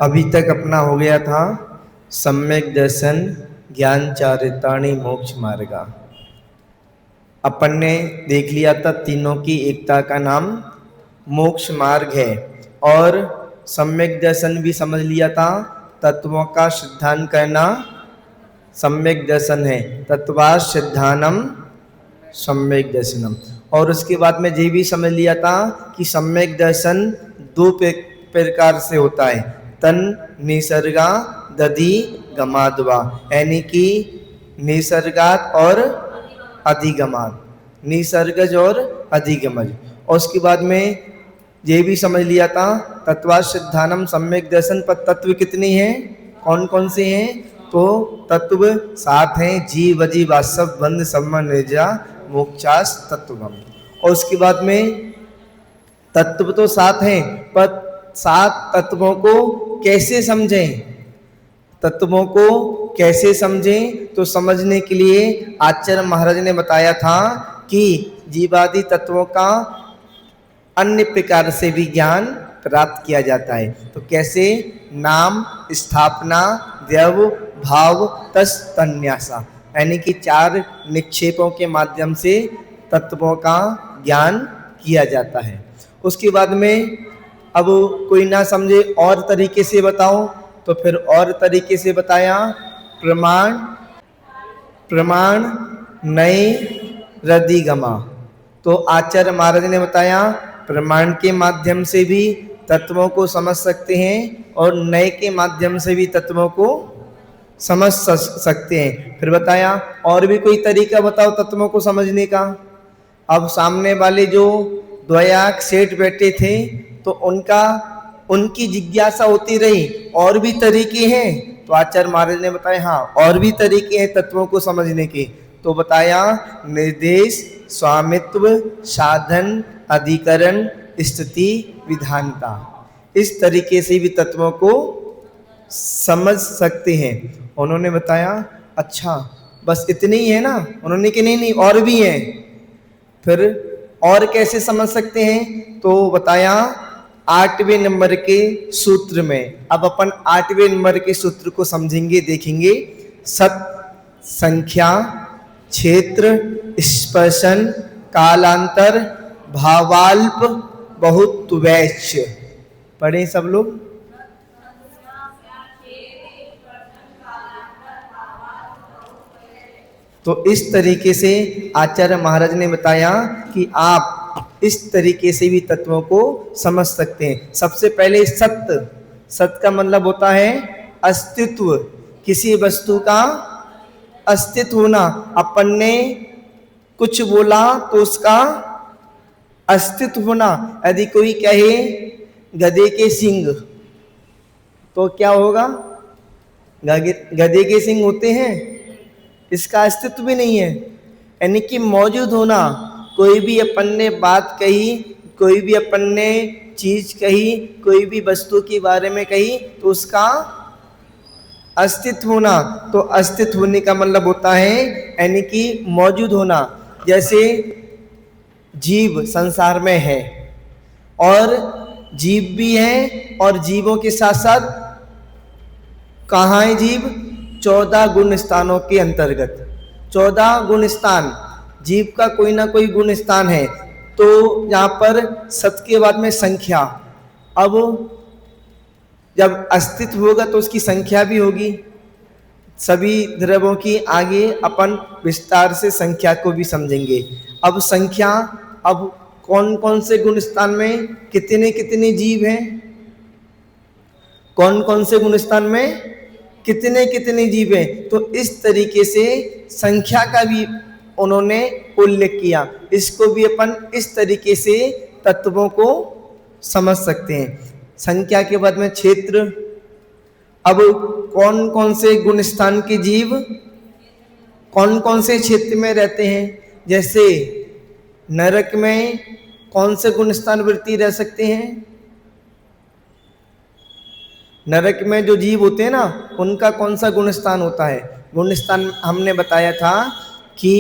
अभी तक अपना हो गया था सम्यक दर्शन ज्ञान चारिताणी मोक्ष मार्गा। अपन ने देख लिया था तीनों की एकता का नाम मोक्ष मार्ग है, और सम्यक दर्शन भी समझ लिया था, तत्वों का सिद्धांत करना सम्यक दर्शन है, तत्वा सिद्धानम सम्यक दर्शनम। और उसके बाद में ये भी समझ लिया था कि सम्यक दर्शन दो प्रकार से होता है, तन निसर्गा दधि गमाद्वा, यानी कि निसर्गात और अधिगमात, निसर्गज और अधिगमज। और उसके बाद में ये भी समझ लिया था तत्वा सिद्धानम सम्यक दर्शन पर तत्व कितने हैं, कौन कौन से हैं, तो तत्व 7 हैं, जीव अजीव वास्तव बंध सम्मान निर्जा मोक्षास तत्वम। और उसके बाद में तत्व तो 7 हैं, पर 7 तत्वों को कैसे समझें, तत्वों को कैसे समझें, तो समझने के लिए आचार्य महाराज ने बताया था कि जीवादि तत्वों का अन्य प्रकार से भी ज्ञान प्राप्त किया जाता है। तो कैसे, नाम स्थापना द्रव भाव तस् तन्यासा, यानी कि 4 निक्षेपों के माध्यम से तत्वों का ज्ञान किया जाता है। उसके बाद में अब कोई ना समझे और तरीके से बताओ, तो फिर और तरीके से बताया, प्रमाण प्रमाण नए रदिगमा। तो आचार्य महाराज ने बताया प्रमाण के माध्यम से भी तत्वों को समझ सकते हैं और नए के माध्यम से भी तत्वों को समझ सकते हैं। फिर बताया और भी कोई तरीका बताओ तत्वों को समझने का। अब सामने वाले जो द्वयाक सेठ बैठे थे तो उनकी जिज्ञासा होती रही, और भी तरीके हैं, तो आचार्य महाराज ने बताया हाँ और भी तरीके हैं तत्वों को समझने के। तो बताया निर्देश, स्वामित्व, साधन, अधिकरण, स्थिति, विधानता, इस तरीके से भी तत्वों को समझ सकते हैं। उन्होंने बताया अच्छा बस इतने ही है ना, उन्होंने कि नहीं और भी हैं। फिर और कैसे समझ सकते हैं, तो बताया 8वें नंबर के सूत्र में। अब अपन 8वें नंबर के सूत्र को समझेंगे, देखेंगे। सत, संख्या, क्षेत्र, स्पर्शन, कालांतर, भावाल्प, बहुत वैश्य। पढ़े सब लोग। तो इस तरीके से आचार्य महाराज ने बताया कि आप इस तरीके से भी तत्वों को समझ सकते हैं। सबसे पहले सत्य, सत्य का मतलब होता है अस्तित्व, किसी वस्तु का अस्तित्व होना। अपन ने कुछ बोला तो उसका अस्तित्व होना। यदि कोई कहे गधे के सींग, तो क्या होगा, गधे के सींग होते हैं, इसका अस्तित्व भी नहीं है, यानी कि मौजूद होना। कोई भी अपन ने बात कही, कोई भी अपन ने चीज कही, कोई भी वस्तु के बारे में कही, तो उसका अस्तित्व होना। तो अस्तित्व होने का मतलब होता है यानी कि मौजूद होना। जैसे जीव संसार में है और जीव भी है, और जीवों के साथ साथ कहाँ है जीव, 14 गुण स्थानों के अंतर्गत। 14 गुण स्थान, जीव का कोई ना कोई गुण स्थान है। तो यहाँ पर सत के बाद में संख्या। अब जब अस्तित्व होगा तो उसकी संख्या भी होगी। सभी द्रव्यों की आगे अपन विस्तार से संख्या को भी समझेंगे। अब संख्या, अब कौन कौन से गुण स्थान में कितने कितने जीव हैं, कौन कौन से गुण स्थान में कितने कितने जीव हैं, तो इस तरीके से संख्या का भी उन्होंने उल्लेख किया। इसको भी अपन इस तरीके से तत्वों को समझ सकते हैं। संख्या के बाद में क्षेत्र। अब कौन कौन से गुण स्थान के जीव कौन कौन से क्षेत्र में रहते हैं। जैसे नरक में कौन से गुण स्थान वृत्ति रह सकते हैं, नरक में जो जीव होते हैं ना उनका कौन सा गुण स्थान होता है। गुण स्थान हमने बताया था कि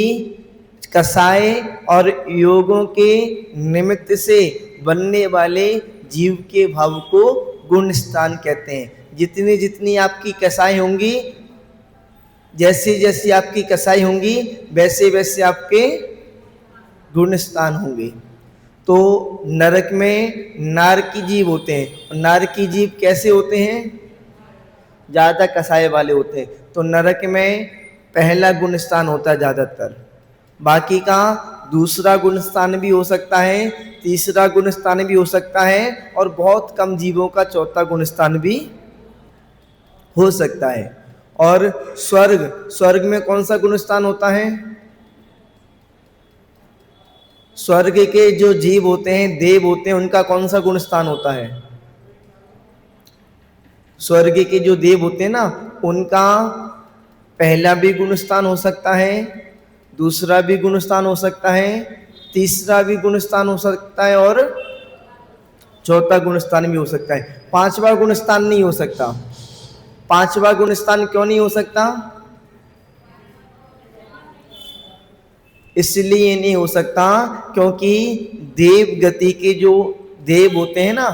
कसाय और योगों के निमित्त से बनने वाले जीव के भाव को गुण स्थान कहते हैं। जितनी जितनी आपकी कसाई होंगी, जैसी जैसी आपकी कसाई होंगी, वैसे वैसे आपके गुणस्थान होंगे। तो नरक में नारकी जीव होते हैं, और नारकी जीव कैसे होते हैं? ज़्यादा कसाई वाले होते हैं। तो नरक में पहला गुणस्थान होता है ज़्यादातर, बाकी का दूसरा गुणस्थान भी हो सकता है, तीसरा गुणस्थान भी हो सकता है, और बहुत कम जीवों का चौथा गुणस्थान भी हो सकता है। और स्वर्ग, स्वर्ग में कौन सा गुणस्थान होता है? स्वर्ग के जो जीव होते हैं, देव होते हैं, उनका कौन सा गुणस्थान होता है? स्वर्ग के जो देव होते हैं ना, उनका पहला भी गुणस्थान हो सकता है, दूसरा भी गुणस्थान हो सकता है, तीसरा भी गुणस्थान हो सकता है, और चौथा गुणस्थान भी हो सकता है। पांचवा गुणस्थान नहीं हो सकता। पांचवा गुणस्थान क्यों नहीं हो सकता? इसलिए नहीं हो सकता क्योंकि देव गति के जो देव होते हैं ना,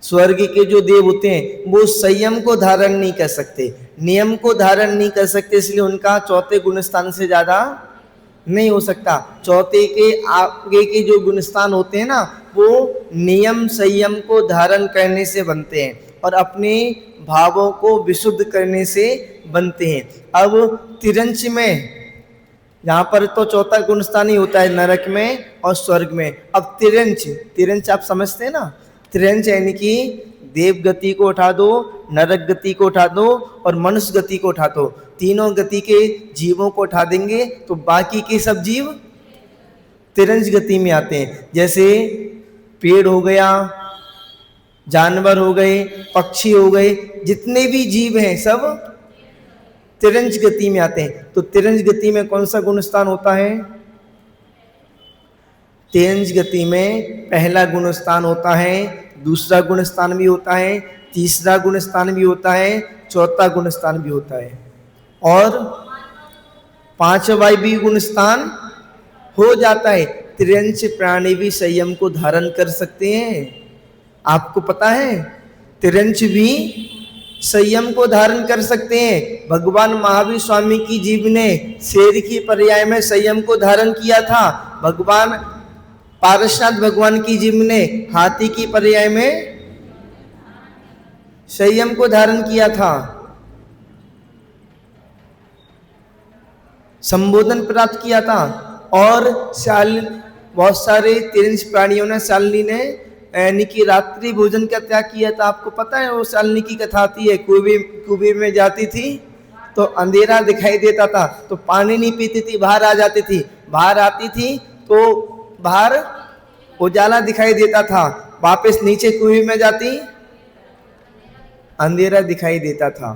स्वर्ग के जो देव होते हैं, वो संयम को धारण नहीं कर सकते, नियम को धारण नहीं कर सकते, इसलिए उनका चौथे गुणस्थान से ज्यादा नहीं हो सकता। चौथे के आगे के जो गुणस्थान होते हैं ना, वो नियम संयम को धारण करने से बनते हैं और अपने भावों को विशुद्ध करने से बनते हैं। अब तिरंच में, यहाँ पर तो चौथा गुणस्थान ही होता है नरक में और स्वर्ग में। अब तिरंच, तिरंच आप समझते हैं ना? तिरंच यानी कि देव गति को उठा दो, नरक गति को उठा दो और मनुष्य गति को उठा दो, तीनों गति के जीवों को उठा देंगे तो बाकी के सब जीव तिरंच गति में आते हैं। जैसे पेड़ हो गया, जानवर हो गए, पक्षी हो गए, जितने भी जीव हैं सब तिरंच गति में आते हैं। तो तिरंच गति में कौन सा गुणस्थान होता है? तिरंच गति में पहला गुणस्थान होता है, दूसरा गुणस्थान भी होता है, तीसरा गुणस्थान भी होता है, चौथा गुणस्थान भी होता है, और पांचवा भी गुणस्थान हो जाता है। तिरंच प्राणी भी संयम को धारण कर सकते हैं। आपको पता है तिरंच भी संयम को धारण कर सकते हैं। भगवान महावीर स्वामी की जीव ने शेर की पर्याय में संयम को धारण किया था। भगवान पारसनाथ भगवान की जीव ने हाथी की पर्याय में संयम को धारण किया था, संबोधन प्राप्त किया था। और बहुत सारे तिरंच प्राणियों ने, शालिनी ने यानी कि रात्रि भोजन का त्याग किया था। आपको पता है वो शालिनी की कथा आती है, कुएं में जाती थी तो अंधेरा दिखाई देता था तो पानी नहीं पीती थी, बाहर आ जाती थी, बाहर आती थी तो बाहर उजाला दिखाई देता था, वापस नीचे कुएं में जाती अंधेरा दिखाई देता था,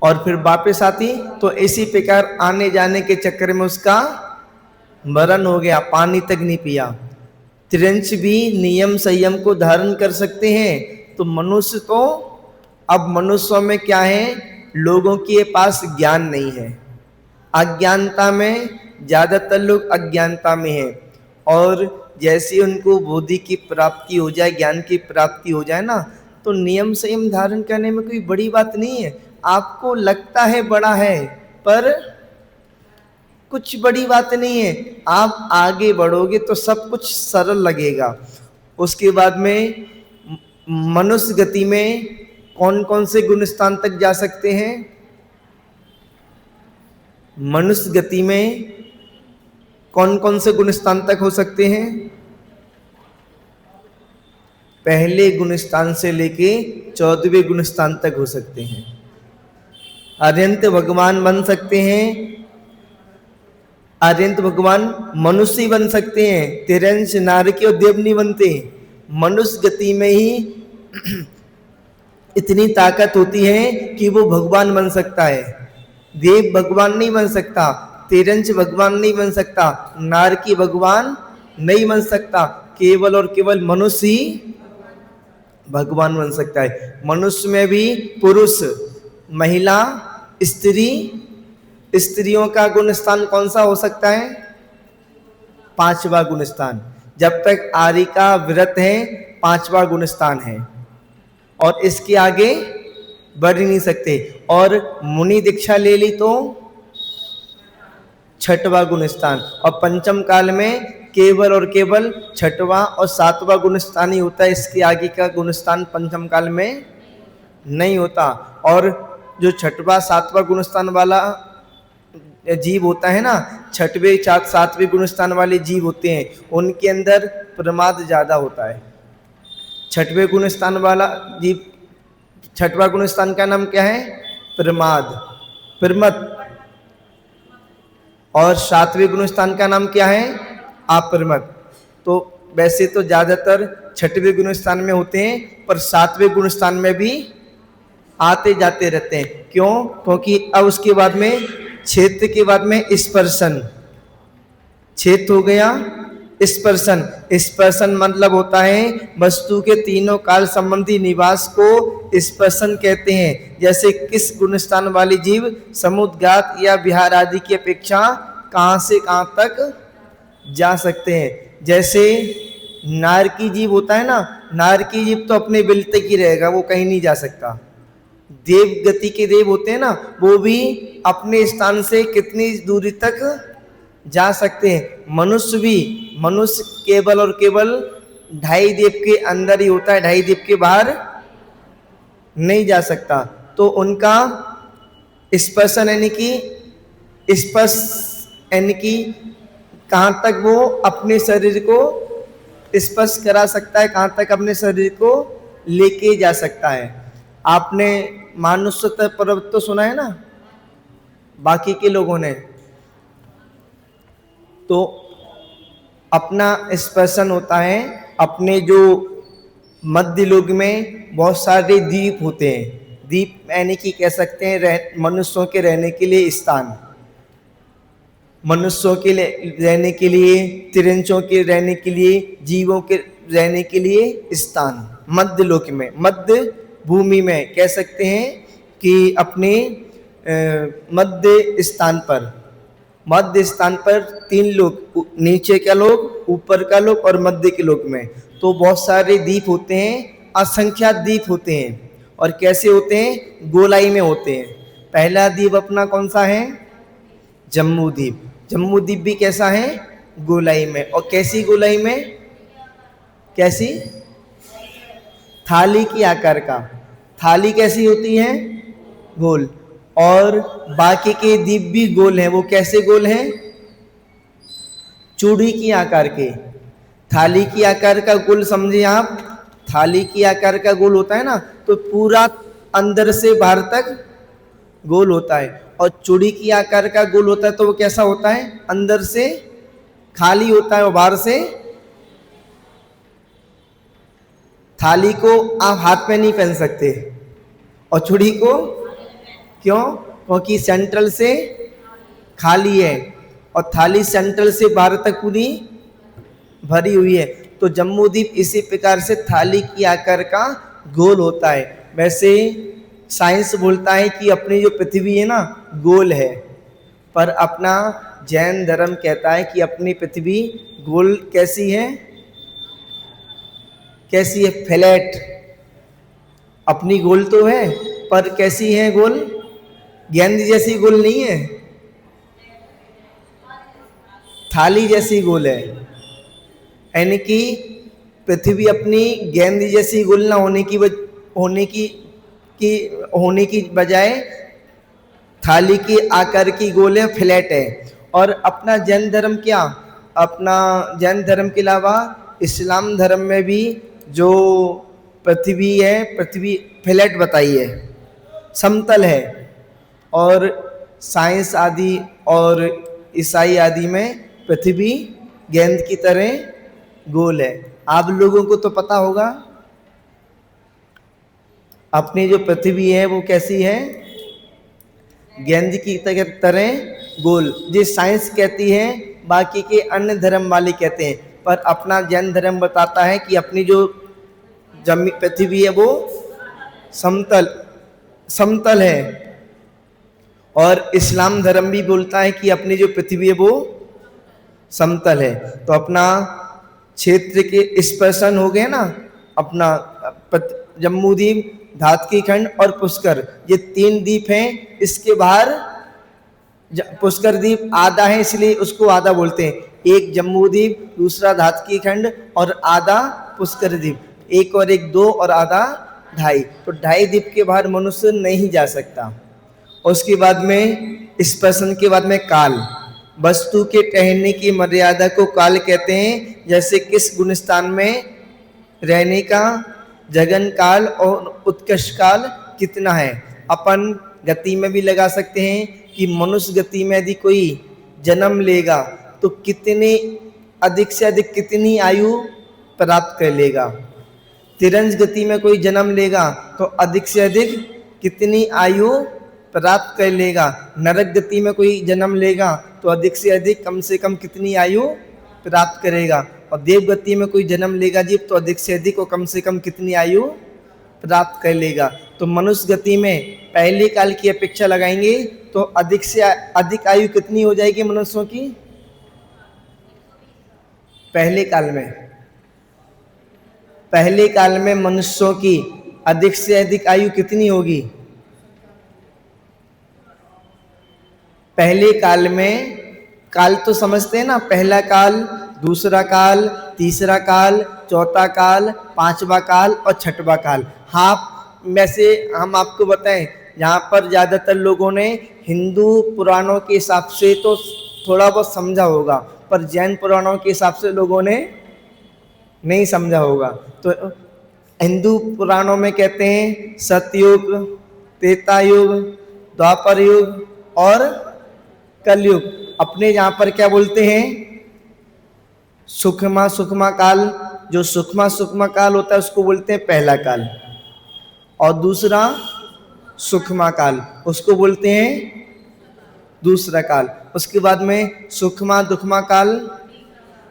और फिर वापस आती तो इसी प्रकार आने जाने के चक्कर में उसका मरण हो गया, पानी तक नहीं पिया। तिरंच भी नियम संयम को धारण कर सकते हैं। तो मनुष्य तो, अब मनुष्यों में क्या है, लोगों के पास ज्ञान नहीं है, अज्ञानता में, ज्यादातर लोग अज्ञानता में है। और जैसे उनको बुद्धि की प्राप्ति हो जाए, ज्ञान की प्राप्ति हो जाए ना, तो नियम संयम धारण करने में कोई बड़ी बात नहीं है। आपको लगता है बड़ा है, पर कुछ बड़ी बात नहीं है। आप आगे बढ़ोगे तो सब कुछ सरल लगेगा। उसके बाद में मनुष्य गति में कौन कौन से गुण स्थान तक जा सकते हैं? मनुष्य गति में कौन कौन से गुण स्थान तक हो सकते हैं? पहले गुण स्थान से लेके 14वें गुण स्थान तक हो सकते हैं। अरिहंत भगवान बन सकते हैं, अरिहंत भगवान मनुष्य बन सकते हैं। तिरंच नारकी और देव नहीं बनते। मनुष्य गति में ही इतनी ताकत होती है कि वो भगवान बन सकता है। देव भगवान नहीं बन सकता, तिरंच भगवान नहीं बन सकता, नारकी भगवान नहीं बन सकता। केवल और केवल मनुष्य ही भगवान बन सकता है। मनुष्य में भी पुरुष, महिला, स्त्री, स्त्रियों का गुण स्थान कौन सा हो सकता है? 5वां गुण स्थान। जब तक आर्य का व्रत है 5वां गुणस्थान है और इसके आगे बढ़ ही नहीं सकते। और मुनि दीक्षा ले ली तो 6वां गुणस्थान, और पंचम काल में केवल और केवल 6वां और 7वां गुणस्थान ही होता है। इसके आगे का गुणस्थान पंचम काल में नहीं होता। और जो 6वां 7वां गुणस्थान वाला जीव होता है ना, 6वें 7वें गुणस्थान वाले जीव होते हैं, उनके अंदर प्रमाद ज्यादा होता है। 6वें गुणस्थान वाला जीव, 6वां गुणस्थान का नाम क्या है? प्रमाद, प्रमत। और 7वें गुणस्थान का नाम क्या है? अप्रमत। तो वैसे तो ज्यादातर 6वें गुणस्थान में होते हैं, पर 7वें गुणस्थान में भी आते जाते रहते हैं। क्यों? क्योंकि अब उसके बाद में क्षेत्र के बाद में स्पर्शन, क्षेत्र हो गया स्पर्शन। स्पर्शन मतलब होता है वस्तु के तीनों काल संबंधी निवास को स्पर्शन कहते हैं। जैसे किस गुणस्थान वाले जीव समुद्रगात या विहार आदि की अपेक्षा कहाँ से कहाँ तक जा सकते हैं। जैसे नारकी जीव होता है ना, नारकी जीव तो अपने बिल तक ही रहेगा, वो कहीं नहीं जा सकता। देव गति के देव होते हैं ना, वो भी अपने स्थान से कितनी दूरी तक जा सकते हैं। मनुष्य भी, मनुष्य केवल और केवल 2.5 देव के अंदर ही होता है, 2.5 देव के बाहर नहीं जा सकता। तो उनका स्पर्शन यानी कि स्पर्श यानी कि कहाँ तक वो अपने शरीर को स्पर्श करा सकता है, कहाँ तक अपने शरीर को लेके जा सकता है। आपने मानुष्यतर पर्वत तो सुना है ना, बाकी के लोगों ने, तो अपना स्पर्शन होता है। अपने जो मध्य लोक में बहुत सारे द्वीप होते हैं, द्वीप यानी कि कह सकते हैं मनुष्यों के रहने के लिए स्थान, मनुष्यों के लिए रहने के लिए, तिरंचों के रहने के लिए, जीवों के रहने के लिए स्थान मध्य लोक में, मध्य भूमि में कह सकते हैं कि अपने मध्य स्थान पर, मध्य स्थान पर 3 लोक, नीचे का लोक, ऊपर का लोक और मध्य के लोक में। तो बहुत सारे द्वीप होते हैं, असंख्यात द्वीप होते हैं। और कैसे होते हैं? गोलाई में होते हैं। पहला द्वीप अपना कौन सा है? जम्बू द्वीप। जम्बू द्वीप भी कैसा है? गोलाई में। और कैसी गोलाई में? कैसी? थाली की आकार का। थाली कैसी होती है? गोल। और बाकी के द्वीप भी गोल हैं। वो कैसे गोल हैं? चूड़ी की आकार के। थाली की आकार का गोल समझिए आप, थाली की आकार का गोल होता है ना, तो पूरा अंदर से बाहर तक गोल होता है। और चूड़ी की आकार का गोल होता है तो वो कैसा होता है? अंदर से खाली होता है और बाहर से। थाली को आप हाथ में नहीं पहन सकते, और चूड़ी को क्यों? क्योंकि सेंट्रल से खाली है और थाली सेंट्रल से बाहर तक पूरी भरी हुई है। तो जम्बूद्वीप इसी प्रकार से थाली की आकार का गोल होता है। वैसे साइंस बोलता है कि अपनी जो पृथ्वी है ना गोल है, पर अपना जैन धर्म कहता है कि अपनी पृथ्वी गोल कैसी है? कैसी है? फ्लैट। अपनी गोल तो है, पर कैसी है गोल? गेंद जैसी गोल नहीं है, थाली जैसी गोल है। यानी कि पृथ्वी अपनी गेंद जैसी गोल ना होने की बजाय थाली की आकार की गोल है, फ्लैट है। और अपना जैन धर्म क्या? अपना जैन धर्म के अलावा इस्लाम धर्म में भी जो पृथ्वी है, पृथ्वी फ्लैट बताई है, समतल है। और साइंस आदि और ईसाई आदि में पृथ्वी गेंद की तरह गोल है। आप लोगों को तो पता होगा अपनी जो पृथ्वी है वो कैसी है? गेंद की तरह गोल। ये साइंस कहती है, बाकी के अन्य धर्म वाले कहते हैं, पर अपना जैन धर्म बताता है कि अपनी जो पृथ्वी है वो समतल है। और इस्लाम धर्म भी बोलता है कि अपनी जो पृथ्वी है वो समतल है। तो अपना क्षेत्र के स्पर्शन हो गए ना, अपना जम्बूद्वीप, धातकी खंड और पुष्कर, ये 3 द्वीप हैं। इसके बाहर पुष्कर द्वीप आधा है इसलिए उसको आधा बोलते हैं। एक जम्बू द्वीप, दूसरा धातकी खंड और आधा पुष्कर द्वीप, एक और एक 2 और आधा 2.5, तो 2.5 द्वीप के बाहर मनुष्य नहीं जा सकता। उसके बाद में इस प्रश्न के बाद में काल, वस्तु के ठहरने की मर्यादा को काल कहते हैं। जैसे किस गुणस्थान में रहने का जगन काल और उत्कर्ष काल कितना है। अपन गति में भी लगा सकते हैं कि मनुष्य गति में यदि कोई जन्म लेगा तो कितने अधिक से अधिक कितनी आयु प्राप्त कर लेगा। तिरंज गति में कोई जन्म लेगा तो अधिक से अधिक कितनी आयु प्राप्त कर लेगा। नरक गति में कोई जन्म लेगा तो अधिक से अधिक कम से कम कितनी आयु प्राप्त करेगा। और देव गति में कोई जन्म लेगा जीव तो अधिक से अधिक और कम से कम कितनी आयु प्राप्त कर लेगा। तो मनुष्य गति में पहले काल की अपेक्षा लगाएंगे तो अधिक से अधिक आयु कितनी हो जाएगी मनुष्यों की। पहले काल में मनुष्यों की अधिक से अधिक आयु कितनी होगी। पहले काल में, काल तो समझते हैं ना, पहला काल, दूसरा काल, तीसरा काल, चौथा काल, पांचवा काल और छठवां काल। हाँ, वैसे हम आपको बताएं, यहाँ पर ज़्यादातर लोगों ने हिंदू पुराणों के हिसाब से तो थोड़ा बहुत समझा होगा, पर जैन पुराणों के हिसाब से लोगों ने नहीं समझा होगा। तो हिंदू पुराणों में कहते हैं सतयुग, त्रेता युग, द्वापर युग और कलयुग। अपने यहाँ पर क्या बोलते हैं, सुखमा काल। जो सुखमा काल होता है उसको बोलते हैं पहला काल, और दूसरा सुखमा काल उसको बोलते हैं दूसरा काल। उसके बाद में सुखमा दुखमा काल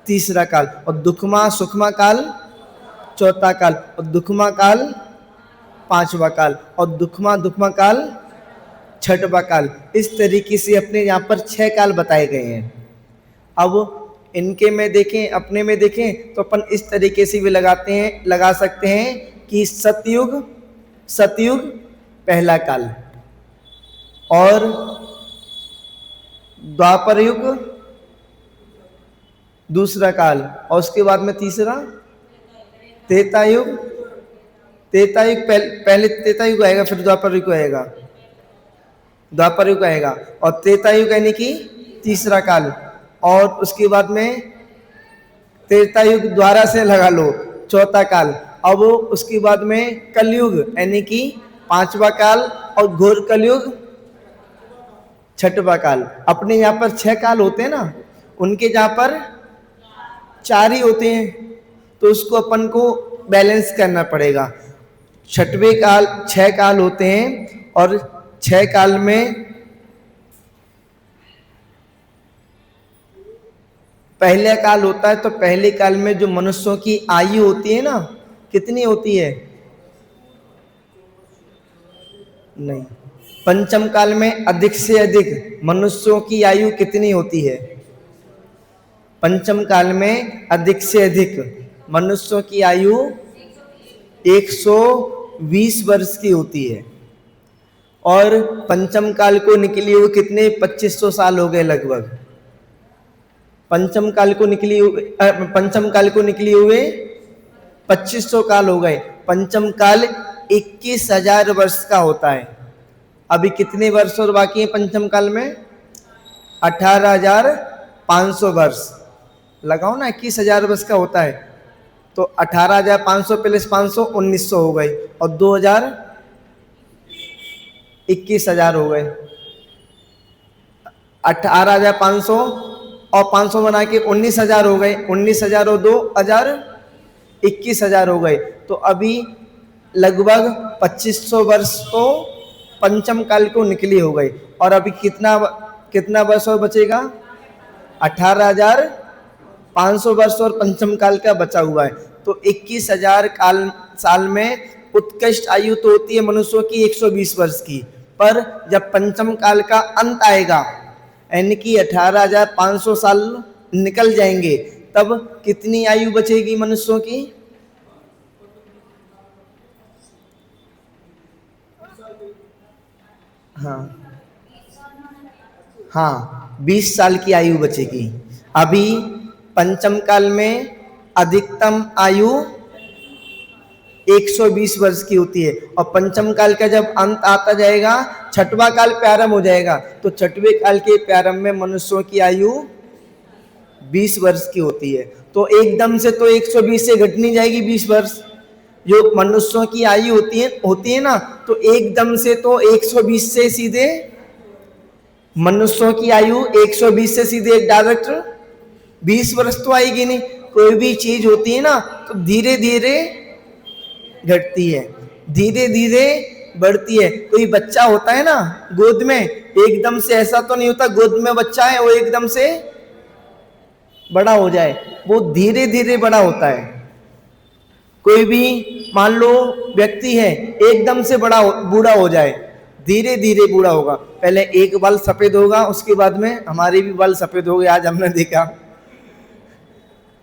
तीसरा काल, और दुखमा सुखमा काल चौथा काल, और दुखमा काल पांचवा काल, और दुखमा दुखमा काल छठवां काल। इस तरीके से अपने यहाँ पर 6 काल बताए गए हैं। अब इनके में देखें, अपने में देखें तो अपन इस तरीके से भी लगा सकते हैं कि सतयुग पहला काल, और द्वापर युग दूसरा काल, और उसके बाद में तीसरा त्रेता युग। पहले त्रेता युग आएगा, फिर द्वापर युग आएगा, द्वापर युग आएगा, और त्रेता युग यानी कि तीसरा काल, और उसके बाद में त्रेता युग द्वारा से लगा लो चौथा काल। अब उसके बाद में कलयुग यानी कि पांचवा काल, और घोर कलयुग छठवां काल। अपने यहाँ पर 6 काल होते हैं ना, उनके जहाँ पर 4 ही होते हैं, तो उसको अपन को बैलेंस करना पड़ेगा। 6 काल होते हैं, और 6 काल में पहले काल होता है, तो पहले काल में जो मनुष्यों की आयु होती है ना, कितनी होती है, नहीं, पंचम काल में अधिक से अधिक मनुष्यों की आयु कितनी होती है। पंचम काल में अधिक से अधिक मनुष्यों की आयु 120 वर्ष की होती है, और पंचम काल को निकली हुई कितने 2500 साल हो गए लगभग। पंचम काल को निकली हुए 2500 काल हो गए। पंचम काल 21,000 वर्ष का होता है। अभी कितने वर्ष और बाकी है पंचम काल में, 18,500 वर्ष। लगाओ ना, 21,000 वर्ष का होता है, तो 18,500 प्लस 500 1900 हो गए, और 2000 21,000 हो गए। 18,500 और 500 बना के 19,000 हो गए, 19,000 और 2,000 21,000 हो गए। तो अभी लगभग 2500 वर्ष तो पंचम काल को निकली हो गई, और अभी कितना वर्ष और बचेगा, 18,500 वर्ष और पंचम काल का बचा हुआ है। तो 21,000 साल में उत्कृष्ट आयु तो होती है मनुष्यों की 120 वर्ष की, पर जब पंचम काल का अंत आएगा यानी कि 18,500 साल निकल जाएंगे, तब कितनी आयु बचेगी मनुष्यों की, हाँ हाँ, 20 साल की आयु बचेगी। अभी पंचम काल में अधिकतम आयु 120 वर्ष की होती है, और पंचम काल का जब अंत आता जाएगा, छठवां काल प्रारंभ हो जाएगा, तो छठवें काल के प्रारंभ में मनुष्यों की आयु 20 वर्ष की होती है। तो एकदम से तो 120 से घट नहीं जाएगी 20 वर्ष। जो मनुष्यों की आयु होती है ना, तो एकदम से तो 120 से सीधे मनुष्यों की आयु 120 से सीधे एक डायरेक्ट 20 वर्ष तो आएगी नहीं। कोई भी चीज होती है ना, तो धीरे धीरे घटती है, धीरे धीरे बढ़ती है। कोई बच्चा होता है ना गोद में, एकदम से ऐसा तो नहीं होता गोद में बच्चा है वो एकदम से बड़ा हो जाए, वो धीरे धीरे बड़ा होता है। कोई भी मान लो व्यक्ति है, एकदम से बूढ़ा हो जाए, धीरे धीरे बूढ़ा होगा। पहले एक बाल सफेद होगा, उसके बाद में हमारे भी बाल सफेद हो गए। आज हमने देखा,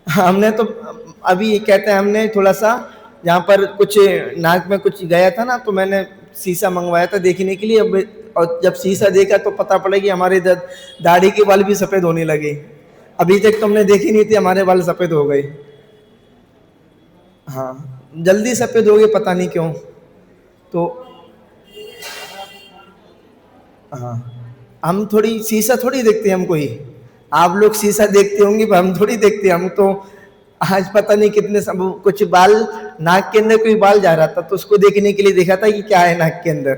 हमने तो अभी कहते हैं, हमने थोड़ा सा यहाँ पर कुछ नाक में कुछ गया था ना, तो मैंने शीशा मंगवाया था देखने के लिए। अब और जब शीशा देखा तो पता पड़ा कि हमारे दाढ़ी के बाल भी सफेद होने लगे। अभी तक तुमने देखी नहीं थी, हमारे बाल सफेद हो गए। हाँ, जल्दी सफेद हो गए, पता नहीं क्यों। तो हाँ, हम थोड़ी शीशा थोड़ी देखते हैं हम कोई। आप लोग शीशा देखते होंगे पर हम थोड़ी देखते हैं। हम तो आज पता नहीं कितने कुछ बाल नाक के अंदर, कोई बाल जा रहा था तो उसको देखने के लिए देखा था कि क्या है नाक के अंदर।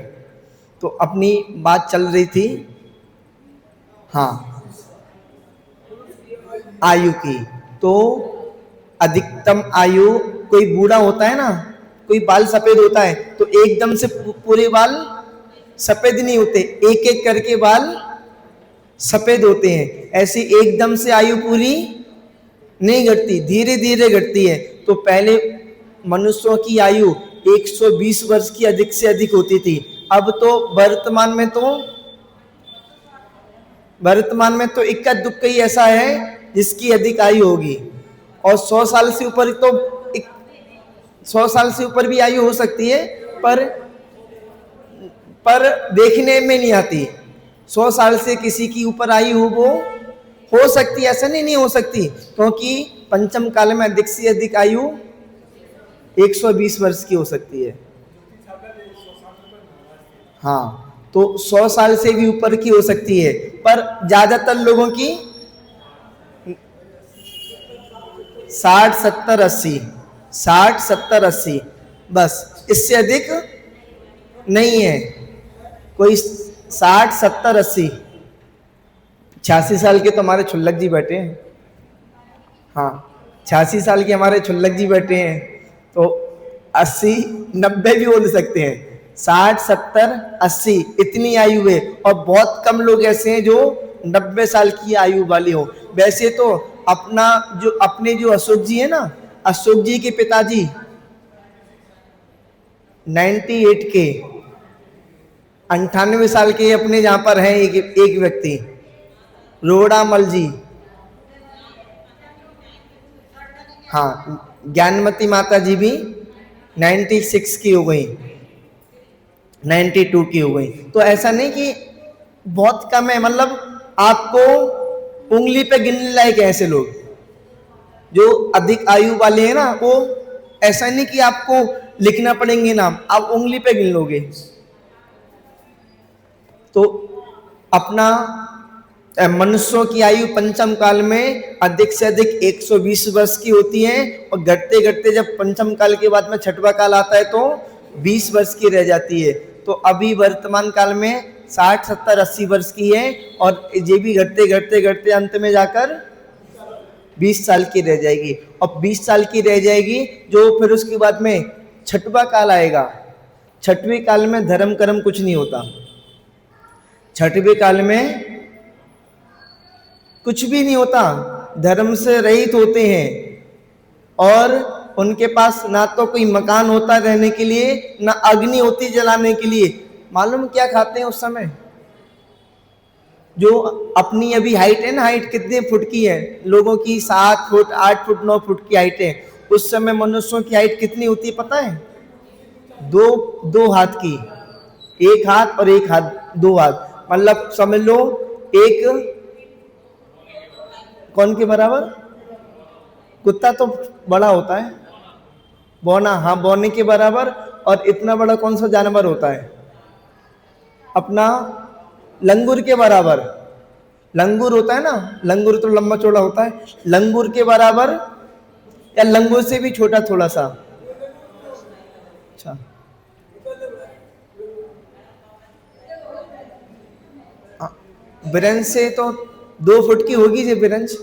तो अपनी बात चल रही थी हाँ आयु की। तो अधिकतम आयु, कोई बूढ़ा होता है ना, कोई बाल सफेद होता है, तो एकदम से पूरे बाल सफेद नहीं होते, एक एक करके बाल सफेद होते हैं। ऐसी एकदम से आयु पूरी नहीं घटती, धीरे धीरे घटती है। तो पहले मनुष्यों की आयु 120 वर्ष की अधिक से अधिक होती थी। अब तो वर्तमान में तो इक्का दुक्का ही ऐसा है जिसकी अधिक आयु होगी। और 100 साल से ऊपर तो 100 साल से ऊपर भी आयु हो सकती है, पर देखने में नहीं आती। 100 साल से किसी की ऊपर आयु हो सकती है, ऐसा नहीं हो सकती, क्योंकि पंचम काल में अधिक से अधिक आयु 120 वर्ष की हो सकती है। हाँ, तो 100 साल से भी ऊपर की हो सकती है, पर ज्यादातर लोगों की 60, 70, 80, 60, 70, 80, बस, इससे अधिक नहीं है। कोई 60, 70, 80, 86 साल के तो हमारे छुल्लक जी बैठे हैं। हाँ, 86 साल के हमारे छुल्लक जी बैठे हैं, तो 80, 90 भी बोल सकते हैं। 60, 70, 80 इतनी आयु है, और बहुत कम लोग ऐसे हैं जो 90 साल की आयु वाले हो। वैसे तो अपने जो अशोक जी है ना, अशोक जी के पिताजी 98 के 98 साल के अपने जहां पर हैं एक व्यक्ति, रोड़ामल जी। हाँ, ज्ञानमती माता जी भी 96 की हो गई, 92 की हो गई। तो ऐसा नहीं कि बहुत कम है, मतलब आपको उंगली पे गिनने लायक ऐसे लोग जो अधिक आयु वाले हैं ना, वो ऐसा नहीं कि आपको लिखना पड़ेंगे नाम, आप उंगली पे गिन लोगे। तो अपना मनुष्यों की आयु पंचम काल में अधिक से अधिक 120 वर्ष की होती है, और घटते घटते जब पंचम काल के बाद में छठवां काल आता है तो 20 वर्ष की रह जाती है। तो अभी वर्तमान काल में 60, 70, 80 वर्ष की है, और ये भी घटते घटते घटते अंत में जाकर 20 साल की रह जाएगी। और 20 साल की रह जाएगी, जो फिर उसके बाद में छठवां काल आएगा। छठवें काल में धर्म कर्म कुछ नहीं होता। छठवें काल में कुछ भी नहीं होता, धर्म से रहित होते हैं, और उनके पास ना तो कोई मकान होता रहने के लिए, ना अग्नि होती जलाने के लिए। मालूम क्या खाते हैं उस समय? जो अपनी अभी हाइट है ना, हाइट कितने फुट की है लोगों की? 7 फुट, 8 फुट, 9 फुट की हाइट है। उस समय मनुष्यों की हाइट कितनी होती है पता है? 2 हाथ की। एक हाथ और एक हाथ, दो हाथ, मतलब समझ लो एक कौन के बराबर? कुत्ता तो बड़ा होता है, बौना, हाँ बौने के बराबर। और इतना बड़ा कौन सा जानवर होता है? अपना लंगूर के बराबर। लंगूर होता है ना, लंगूर तो लंबा चौड़ा होता है, लंगूर के बराबर या लंगूर से भी छोटा थोड़ा सा? अच्छा, बिरंज से तो 2 फुट की होगी जी बिरंज,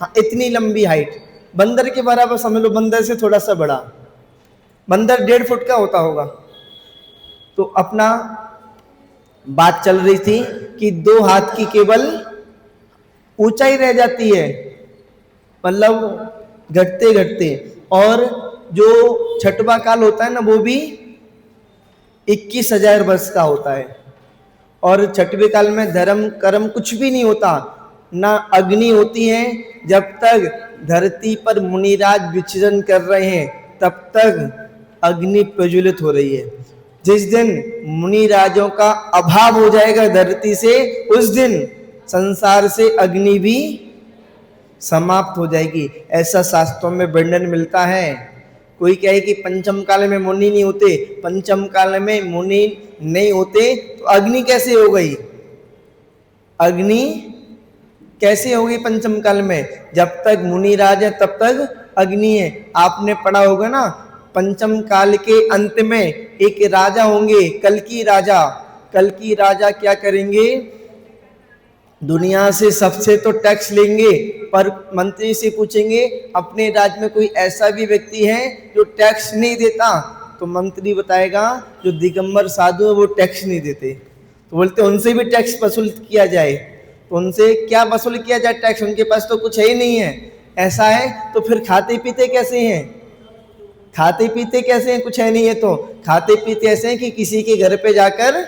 हाँ इतनी लंबी हाइट। बंदर के बराबर समझ लो, बंदर से थोड़ा सा बड़ा, बंदर 1.5 फुट का होता होगा। तो अपना बात चल रही थी कि 2 हाथ की केवल ऊंचाई रह जाती है, मतलब घटते घटते। और जो छठवां काल होता है ना, वो भी 21,000 वर्ष का होता है। और छठवें काल में धर्म कर्म कुछ भी नहीं होता, ना अग्नि होती है। जब तक धरती पर मुनिराज विचरण कर रहे हैं तब तक अग्नि प्रज्वलित हो रही है। जिस दिन मुनिराजों का अभाव हो जाएगा धरती से, उस दिन संसार से अग्नि भी समाप्त हो जाएगी, ऐसा शास्त्रों में वर्णन मिलता है। कोई कहे कि पंचम काल में मुनि नहीं होते, पंचम काल में मुनि नहीं होते तो अग्नि कैसे हो गई? अग्नि कैसे होगी पंचम काल में? जब तक मुनि राज है तब तक अग्नि है। आपने पढ़ा होगा ना, पंचम काल के अंत में एक राजा होंगे, कल्कि राजा। कल्कि राजा क्या करेंगे? दुनिया से सबसे तो टैक्स लेंगे, पर मंत्री से पूछेंगे अपने राज्य में कोई ऐसा भी व्यक्ति है जो टैक्स नहीं देता? तो मंत्री बताएगा जो दिगंबर साधु है वो टैक्स नहीं देते। तो बोलते उनसे भी टैक्स वसूल किया जाए। तो उनसे क्या वसूल किया जाए टैक्स? उनके पास तो कुछ है ही नहीं है। ऐसा है तो फिर खाते पीते कैसे हैं? खाते पीते कैसे हैं? कुछ है नहीं है तो खाते पीते ऐसे हैं कि किसी के घर पे जाकर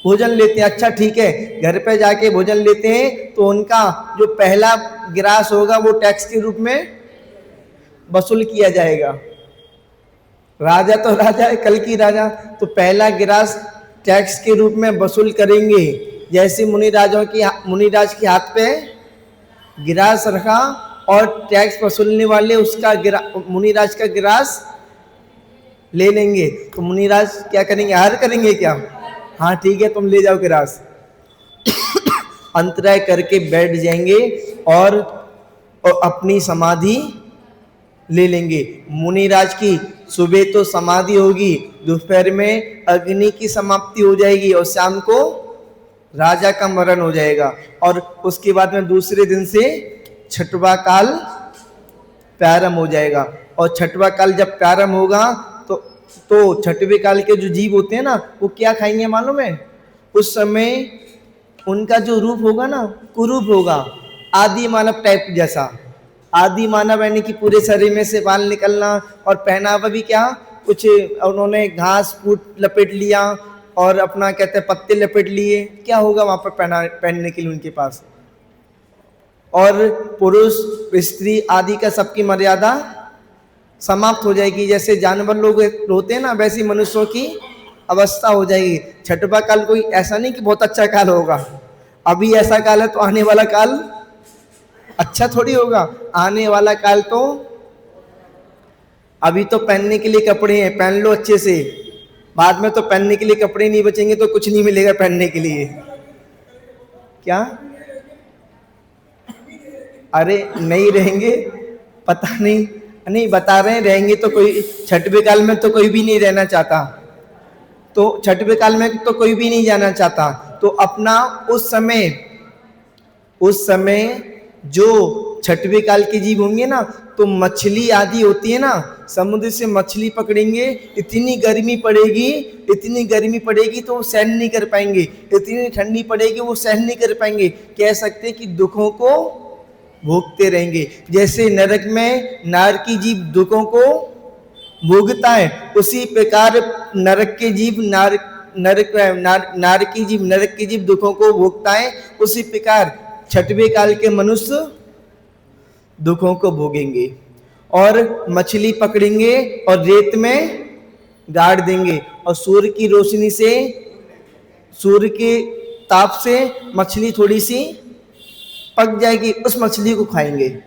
भोजन लेते हैं। अच्छा ठीक है, घर पे जाके भोजन लेते हैं तो उनका जो पहला गिरास होगा वो टैक्स के रूप में वसूल किया जाएगा। राजा तो राजा है, कल की राजा, तो पहला गिरास टैक्स के रूप में वसूल करेंगे। जैसे मुनिराज के हाथ पे गिरास रखा और टैक्स वसूलने वाले उसका मुनिराज का गिरास ले लेंगे, तो मुनिराज क्या करेंगे? हार करेंगे क्या? हाँ ठीक है, तुम ले जाओ गिरास। अंतराय करके बैठ जाएंगे और अपनी समाधि ले लेंगे। मुनिराज की सुबह तो समाधि होगी, दोपहर में अग्नि की समाप्ति हो जाएगी और शाम को राजा का मरण हो जाएगा। और उसके बाद में दूसरे दिन से छठवां काल प्रारंभ हो जाएगा। और छठवां काल जब प्रारंभ होगा तो छठवें काल के जो जीव होते हैं ना, वो क्या खाएंगे मालूम है? उस समय उनका जो रूप होगा ना, कुरूप होगा, आदि मानव टाइप जैसा। आदि मानव यानी कि पूरे शरीर में से बाल निकलना, और पहनावा भी क्या, कुछ उन्होंने घास फूट लपेट लिया और अपना कहते हैं पत्ते लपेट लिए। क्या होगा वहां पर पहनने के लिए उनके पास? और पुरुष स्त्री आदि का सबकी मर्यादा समाप्त हो जाएगी। जैसे जानवर लोग होते हैं ना, वैसी मनुष्यों की अवस्था हो जाएगी। छठवां काल कोई ऐसा नहीं कि बहुत अच्छा काल होगा, अभी ऐसा काल है तो आने वाला काल अच्छा थोड़ी होगा। आने वाला काल तो अभी तो पहनने के लिए कपड़े हैं, पहन लो अच्छे से, बाद में तो पहनने के लिए कपड़े नहीं बचेंगे तो कुछ नहीं मिलेगा पहनने के लिए। क्या? अरे नहीं रहेंगे, पता नहीं बता रहे हैं, रहेंगे तो कोई छठवें काल में तो कोई भी नहीं रहना चाहता, तो छठवें काल में तो कोई भी नहीं जाना चाहता। तो अपना उस समय जो छठवें काल के जीव होंगे ना, तो मछली आदि होती है ना, समुद्र से मछली पकड़ेंगे, इतनी गर्मी पड़ेगी तो वो सहन नहीं कर पाएंगे, इतनी ठंडी पड़ेगी वो सहन नहीं कर पाएंगे। कह सकते कि दुखों को भोगते रहेंगे। जैसे नरक में नार की जीव दुखों को भोगता है, उसी प्रकार नरक के जीव नार की जीव दुखों को भोगता है। उसी प्रकार छठवें काल के मनुष्य दुखों को भोगेंगे और मछली पकड़ेंगे और रेत में गाड़ देंगे और सूर्य की रोशनी से, सूर्य के ताप से मछली थोड़ी सी पक जाएगी, उस मछली को खाएंगे।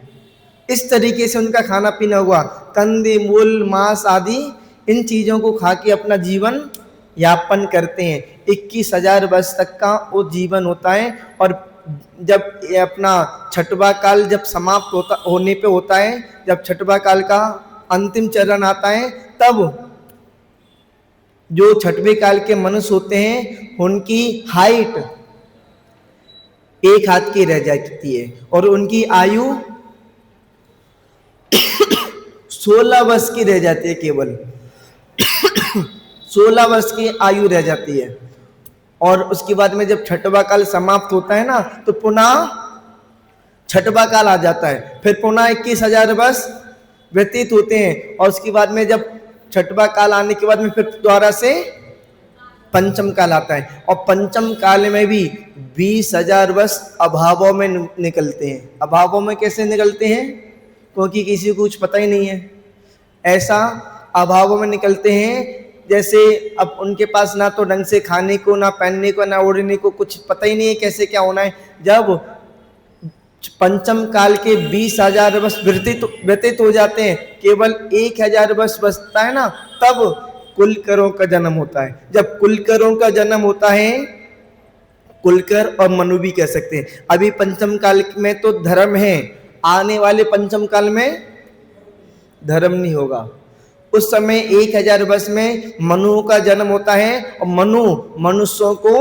इस तरीके से उनका खाना पीना हुआ। कंदे मूल मांस आदि इन चीज़ों को खा के अपना जीवन यापन करते हैं। 21,000 वर्ष तक का वो जीवन होता है। और जब ये अपना छठवां काल जब समाप्त होने पे होता है, जब छठवां काल का अंतिम चरण आता है, तब जो छठवें काल के मनुष्य होते हैं उनकी हाइट 1 हाथ की रह जाती है और उनकी आयु 16 वर्ष की रह जाती है। केवल 16 वर्ष की आयु रह जाती है। और उसके बाद में जब छठवां काल समाप्त होता है ना, तो पुनः छठवां काल आ जाता है। फिर पुनः 21,000 वर्ष व्यतीत होते हैं और उसके बाद में जब छठवां काल आने के बाद में फिर दोबारा से पंचम काल आता है। और पंचम काल में भी 20,000 वर्ष अभावों में निकलते हैं। अभावों में कैसे निकलते हैं? क्योंकि किसी को कुछ पता ही नहीं है। ऐसा अभावों में निकलते हैं जैसे अब उनके पास ना तो ढंग से खाने को, ना पहनने को, ना ओढ़ने को, कुछ पता ही नहीं है कैसे क्या होना है। जब पंचम काल के 20,000 वर्ष व्यतीत हो जाते हैं, केवल 1,000 वर्ष बचता है ना, तब कुलकरों का जन्म होता है। जब कुलकरों का जन्म होता है, कुलकर और मनु भी कह सकते हैं। अभी पंचम काल में तो धर्म है, आने वाले पंचम काल में धर्म नहीं होगा। उस समय 1,000 वर्ष में मनु का जन्म होता है और मनु मनुष्यों को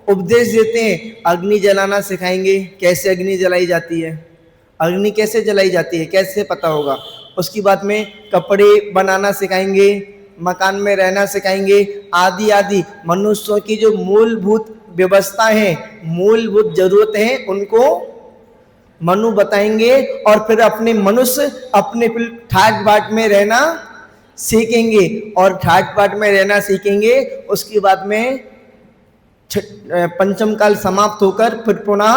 उपदेश देते हैं, अग्नि जलाना सिखाएंगे। कैसे अग्नि जलाई जाती है, अग्नि कैसे जलाई जाती है कैसे पता होगा। उसकी बाद में कपड़े बनाना सिखाएंगे, मकान में रहना सिखाएंगे, आदि आदि मनुष्यों की जो मूलभूत व्यवस्था है, मूलभूत जरूरत है, उनको मनु बताएंगे। और फिर अपने मनुष्य अपने ठाट बाट में रहना सीखेंगे और ठाट बाट में रहना सीखेंगे। उसके बाद में पंचम काल समाप्त होकर फिर पुनः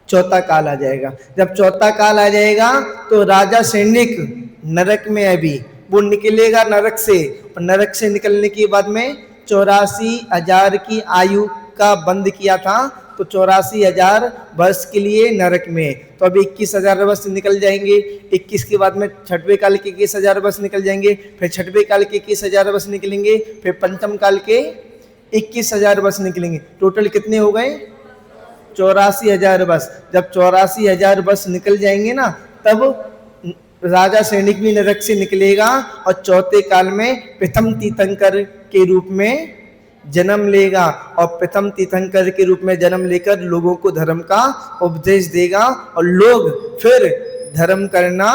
चौथा काल आ जाएगा। जब चौथा काल आ जाएगा तो राजा सैनिक नरक में अभी वो निकलेगा नरक से। नरक से निकलने के बाद में 84,000 की आयु का बंद किया था, तो 84,000 वर्ष के लिए नरक में। तो अभी 21,000 वर्ष निकल जाएंगे। 21 के बाद में छठवें काल के 21,000 वर्ष निकल जाएंगे, फिर छठवें काल के 21,000 वर्ष निकलेंगे, फिर पंचम काल के 21,000 वर्ष निकलेंगे। टोटल कितने हो गए? 84,000 वर्ष। जब 84,000 वर्ष निकल जाएंगे ना, तब राजा सैनिक भी नरक से निकलेगा और चौथे काल में प्रथम तीर्थंकर के रूप में जन्म लेगा। और प्रथम तीर्थंकर के रूप में जन्म लेकर लोगों को धर्म का उपदेश देगा और लोग फिर धर्म करना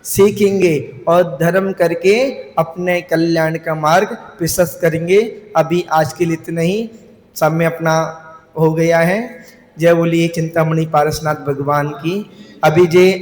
सीखेंगे और धर्म करके अपने कल्याण का मार्ग प्रशस्त करेंगे। अभी आज के लिए इतना ही, समय अपना हो गया है। जय बोलिए चिंतामणि पारसनाथ भगवान की। अभी जे